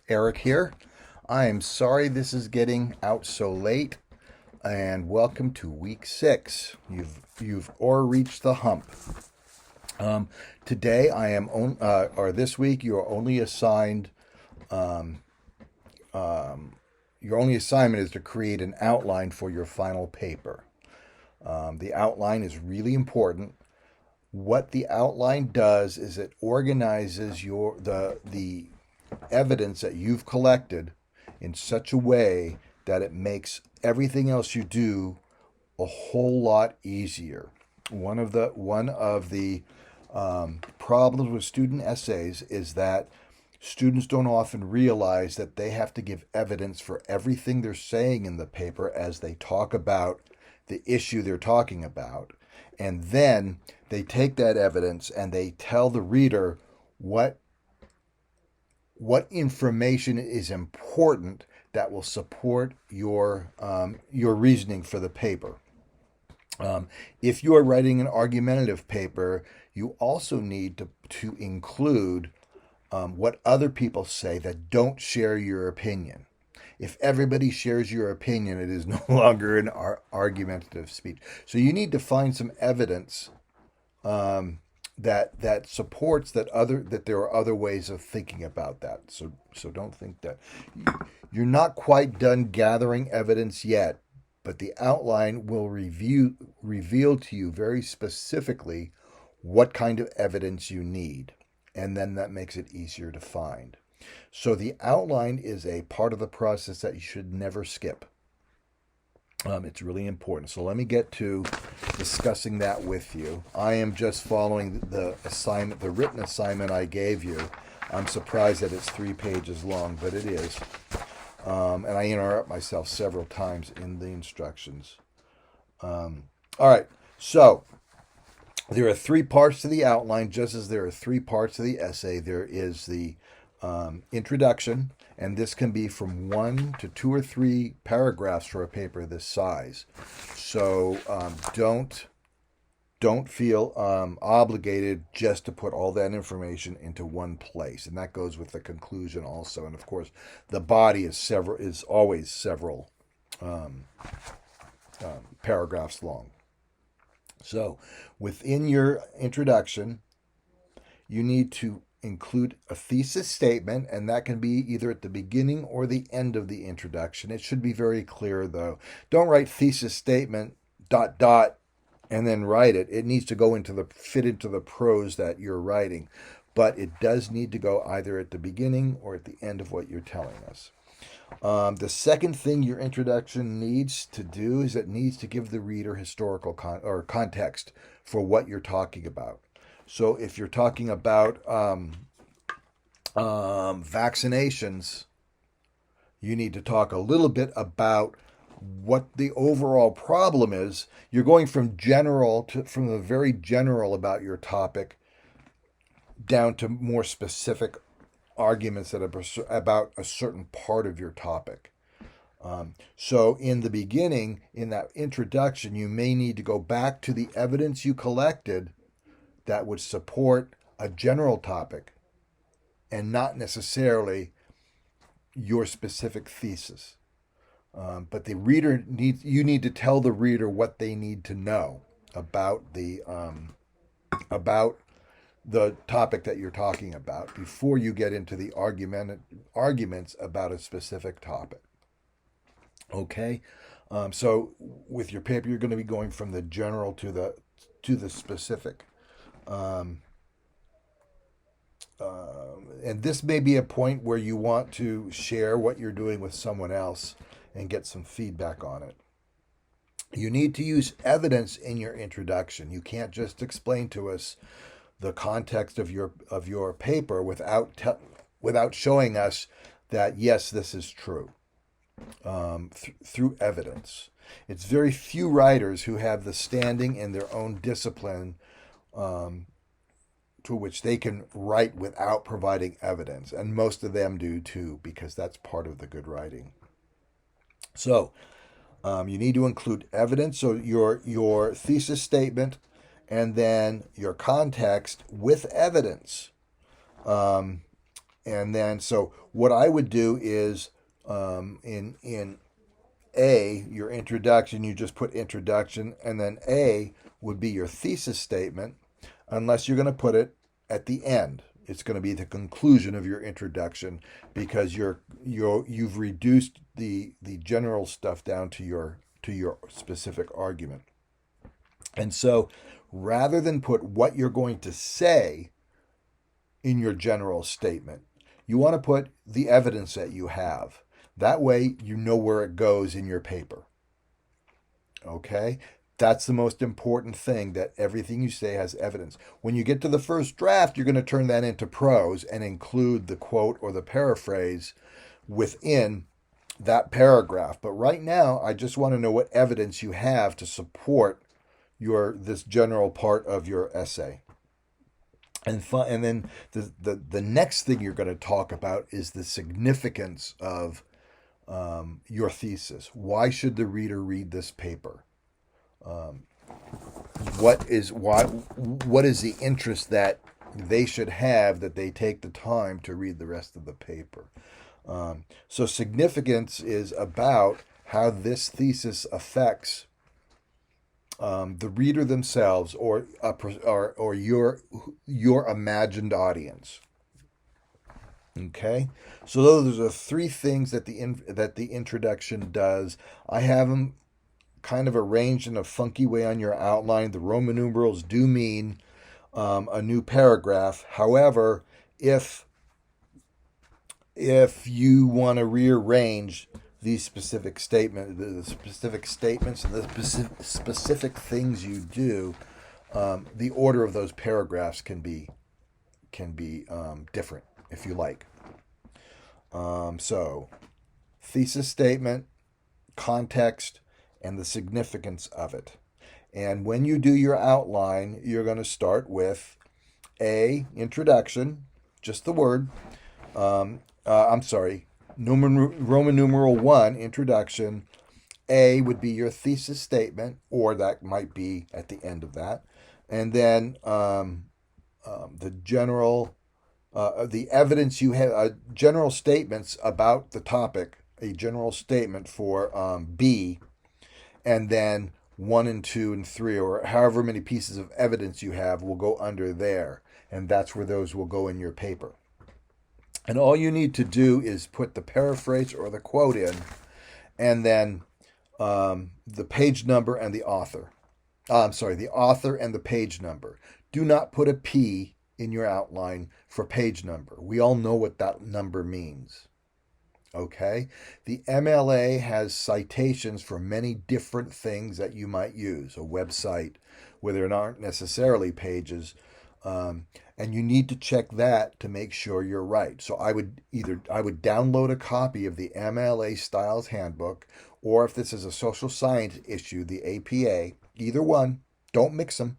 Eric here. I am sorry this is getting out so late, and welcome to week 6. You've or reached the hump. Um, Today I am or this week you are only assigned your only assignment is to create an outline for your final paper. The outline is really important. What the outline does is it organizes the evidence that you've collected in such a way that it makes everything else you do a whole lot easier. One of the problems with student essays is that students don't often realize that they have to give evidence for everything they're saying in the paper as they talk about the issue they're talking about. And then they take that evidence and they tell the reader what information is important that will support your reasoning for the paper. If you are writing an argumentative paper, you also need to include what other people say that don't share your opinion. If everybody shares your opinion, it is no longer an argumentative speech. So you need to find some evidence that supports that there are other ways of thinking about that. So don't think that you're not quite done gathering evidence yet, but the outline will reveal to you very specifically what kind of evidence you need, and then that makes it easier to find. So the outline is a part of the process that you should never skip. It's really important. So let me get to discussing that with you. I am just following the written assignment I gave you. I'm surprised that it's 3 pages long, but it is. And I interrupt myself several times in the instructions. All right. So there are 3 parts to the outline, just as there are 3 parts to the essay. There is the introduction, and this can be from 1 to 2 or 3 paragraphs for a paper this size. So don't feel obligated just to put all that information into one place, and that goes with the conclusion also. And of course, the body is always several paragraphs long. So within your introduction, you need to include a thesis statement, and that can be either at the beginning or the end of the introduction. It should be very clear, though. Don't write thesis statement ... and then write it. It needs to fit into the prose that you're writing, but it does need to go either at the beginning or at the end of what you're telling us. The second thing your introduction needs to do is it needs to give the reader historical context for what you're talking about. So if you're talking about vaccinations, you need to talk a little bit about what the overall problem is. You're going from the very general about your topic down to more specific arguments about a certain part of your topic. So in the beginning, in that introduction, you may need to go back to the evidence you collected that would support a general topic and not necessarily your specific thesis. But you need to tell the reader what they need to know about the topic that you're talking about before you get into the arguments about a specific topic. Okay, so with your paper, you're going to be going from the general to the specific. And this may be a point where you want to share what you're doing with someone else and get some feedback on it. You need to use evidence in your introduction. You can't just explain to us the context of your paper without showing us that yes, this is true through evidence. It's very few writers who have the standing in their own discipline to which they can write without providing evidence, and most of them do too, because that's part of the good writing. So you need to include evidence, so your thesis statement, and then your context with evidence. And then, so what I would do is in A, your introduction, you just put introduction, and then A would be your thesis statement, unless you're going to put it at the end. It's going to be the conclusion of your introduction because you've reduced the general stuff down to your specific argument. And so rather than put what you're going to say in your general statement, you want to put the evidence that you have. That way you know where it goes in your paper. Okay? That's the most important thing, that everything you say has evidence. When you get to the first draft, you're going to turn that into prose and include the quote or the paraphrase within that paragraph. But right now, I just want to know what evidence you have to support this general part of your essay. And then the next thing you're going to talk about is the significance of your thesis. Why should the reader read this paper? What is the interest that they should have that they take the time to read the rest of the paper? So significance is about how this thesis affects the reader themselves or your imagined audience. Okay, so those are three things that the introduction does. I have them kind of arranged in a funky way on your outline. The Roman numerals do mean a new paragraph. However, if you want to rearrange these specific statements and the specific things you do, the order of those paragraphs can be different if you like. So, thesis statement, context, and the significance of it. And when you do your outline, you're going to start with A, introduction, just the word. Roman numeral 1, introduction. A would be your thesis statement, or that might be at the end of that. And then the general, the evidence you have, general statements about the topic, a general statement for B, and then 1 and 2 and 3, or however many pieces of evidence you have, will go under there. And that's where those will go in your paper. And all you need to do is put the paraphrase or the quote in, and then the page number and the author. The author and the page number. Do not put a P in your outline for page number. We all know what that number means. Okay? The MLA has citations for many different things that you might use. A website where there aren't necessarily pages. And you need to check that to make sure you're right. So I would download a copy of the MLA Styles Handbook, or if this is a social science issue, the APA, either one, don't mix them,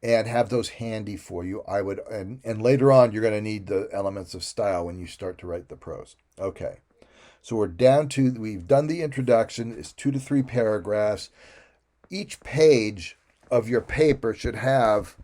and have those handy for you. And later on, you're going to need the elements of style when you start to write the prose. Okay, so we've done the introduction. It's 2 to 3 paragraphs. Each page of your paper should have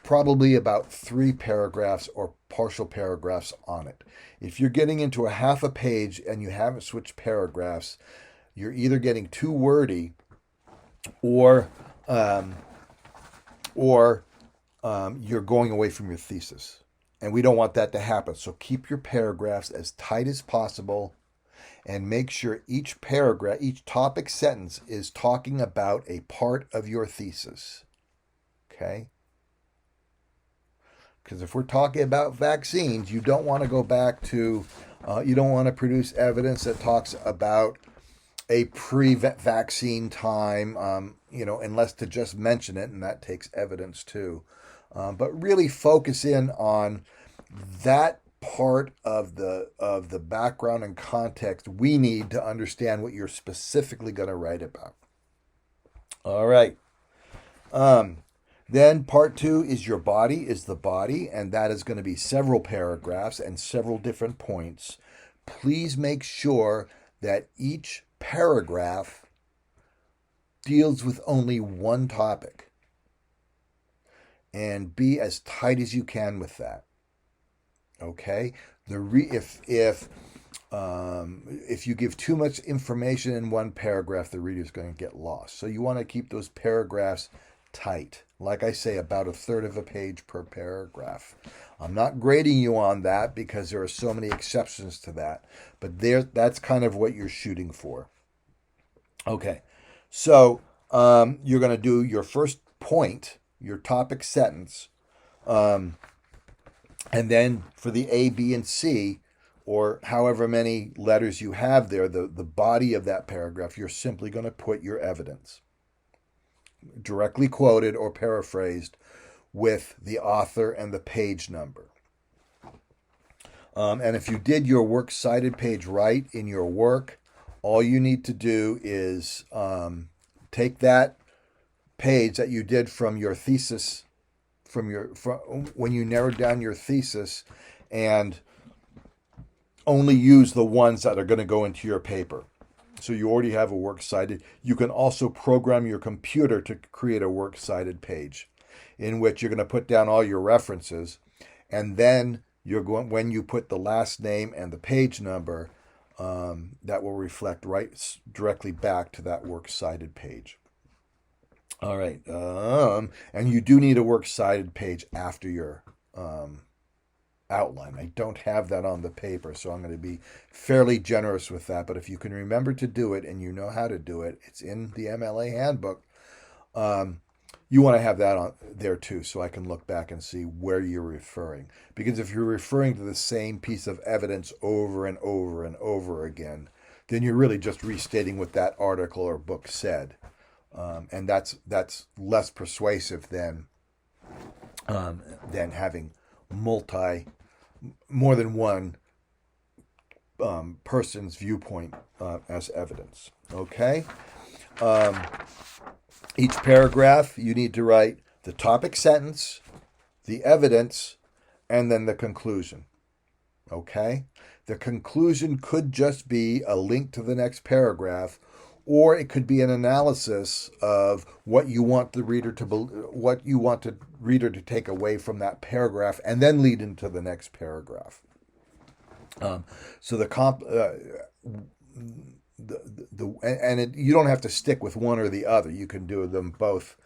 probably about 3 paragraphs or partial paragraphs on it. If you're getting into a half a page and you haven't switched paragraphs, you're either getting too wordy or you're going away from your thesis. And we don't want that to happen. So keep your paragraphs as tight as possible and make sure each paragraph, each topic sentence is talking about a part of your thesis. Okay? Because if we're talking about vaccines, you don't want to go back to, you don't want to produce evidence that talks about a pre-vaccine time, unless to just mention it, and that takes evidence too. But really focus in on that part of the background and context we need to understand what you're specifically going to write about. All right. Then part 2 is the body, and that is going to be several paragraphs and several different points. Please make sure that each paragraph deals with only one topic, and be as tight as you can with that. Okay, if you give too much information in one paragraph, the reader's going to get lost. So you want to keep those paragraphs tight. Like I say, about a third of a page per paragraph. I'm not grading you on that because there are so many exceptions to that, but that's kind of what you're shooting for. Okay, so you're going to do your first point, your topic sentence, um, and then for the A, B, and C, or however many letters you have there, the body of that paragraph, you're simply going to put your evidence, directly quoted or paraphrased, with the author and the page number. And if you did your works cited page right in your work, all you need to do is take that page that you did from your thesis, from when you narrowed down your thesis, and only use the ones that are going to go into your paper. So you already have a works cited. You can also program your computer to create a works cited page in which you're going to put down all your references, and then when you put the last name and the page number, that will reflect right directly back to that works cited page. All right, and you do need a works cited page after your outline. I don't have that on the paper, so I'm going to be fairly generous with that. But if you can remember to do it and you know how to do it, it's in the MLA handbook. You want to have that on there too, so I can look back and see where you're referring. Because if you're referring to the same piece of evidence over and over and over again, then you're really just restating what that article or book said, and that's less persuasive than having more than one person's viewpoint as evidence. Okay. Each paragraph, you need to write the topic sentence, the evidence, and then the conclusion. Okay? The conclusion could just be a link to the next paragraph, or it could be an analysis of what you want the reader to take away from that paragraph, and then lead into the next paragraph. So you don't have to stick with one or the other. You can do them both.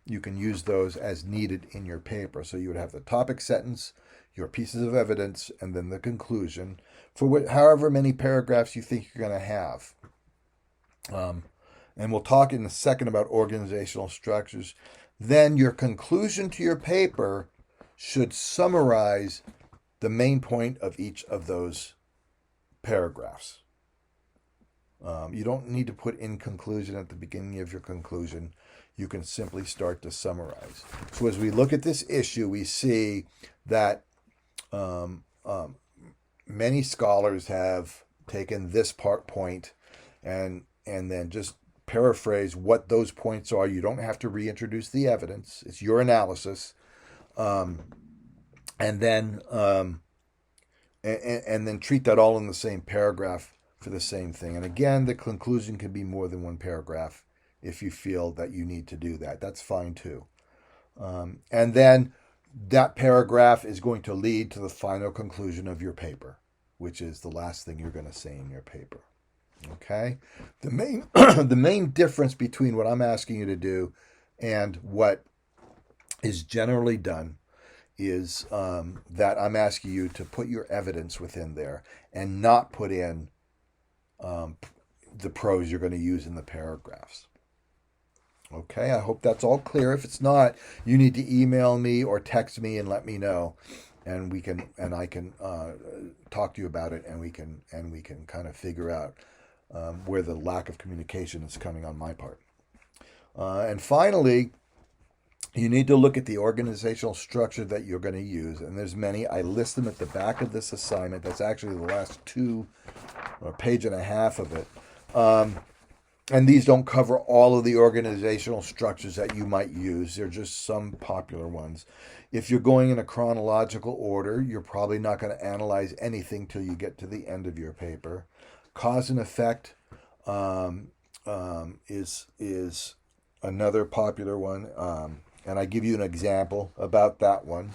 You can use those as needed in your paper. So you would have the topic sentence, your pieces of evidence, and then the conclusion for however many paragraphs you think you're going to have. And we'll talk in a second about organizational structures. Then your conclusion to your paper should summarize the main point of each of those paragraphs. You don't need to put in conclusion at the beginning of your conclusion. You can simply start to summarize. So as we look at this issue, we see that many scholars have taken this point and then just paraphrase what those points are. You don't have to reintroduce the evidence. It's your analysis. And then treat that all in the same paragraph for the same thing. And again, the conclusion can be more than one paragraph if you feel that you need to do that. That's fine too. And then that paragraph is going to lead to the final conclusion of your paper, which is the last thing you're going to say in your paper. Okay? The main difference between what I'm asking you to do and what is generally done is that I'm asking you to put your evidence within there and not put in the prose you're going to use in the paragraphs. Okay, I hope that's all clear. If it's not, you need to email me or text me and let me know, and I can talk to you about it, and we can kind of figure out where the lack of communication is coming on my part. And finally, you need to look at the organizational structure that you're going to use, and there's many. I list them at the back of this assignment. That's actually the last page and a half of it. And these don't cover all of the organizational structures that you might use. They're just some popular ones. If you're going in a chronological order, you're probably not going to analyze anything till you get to the end of your paper. Cause and effect is another popular one. And I give you an example about that one.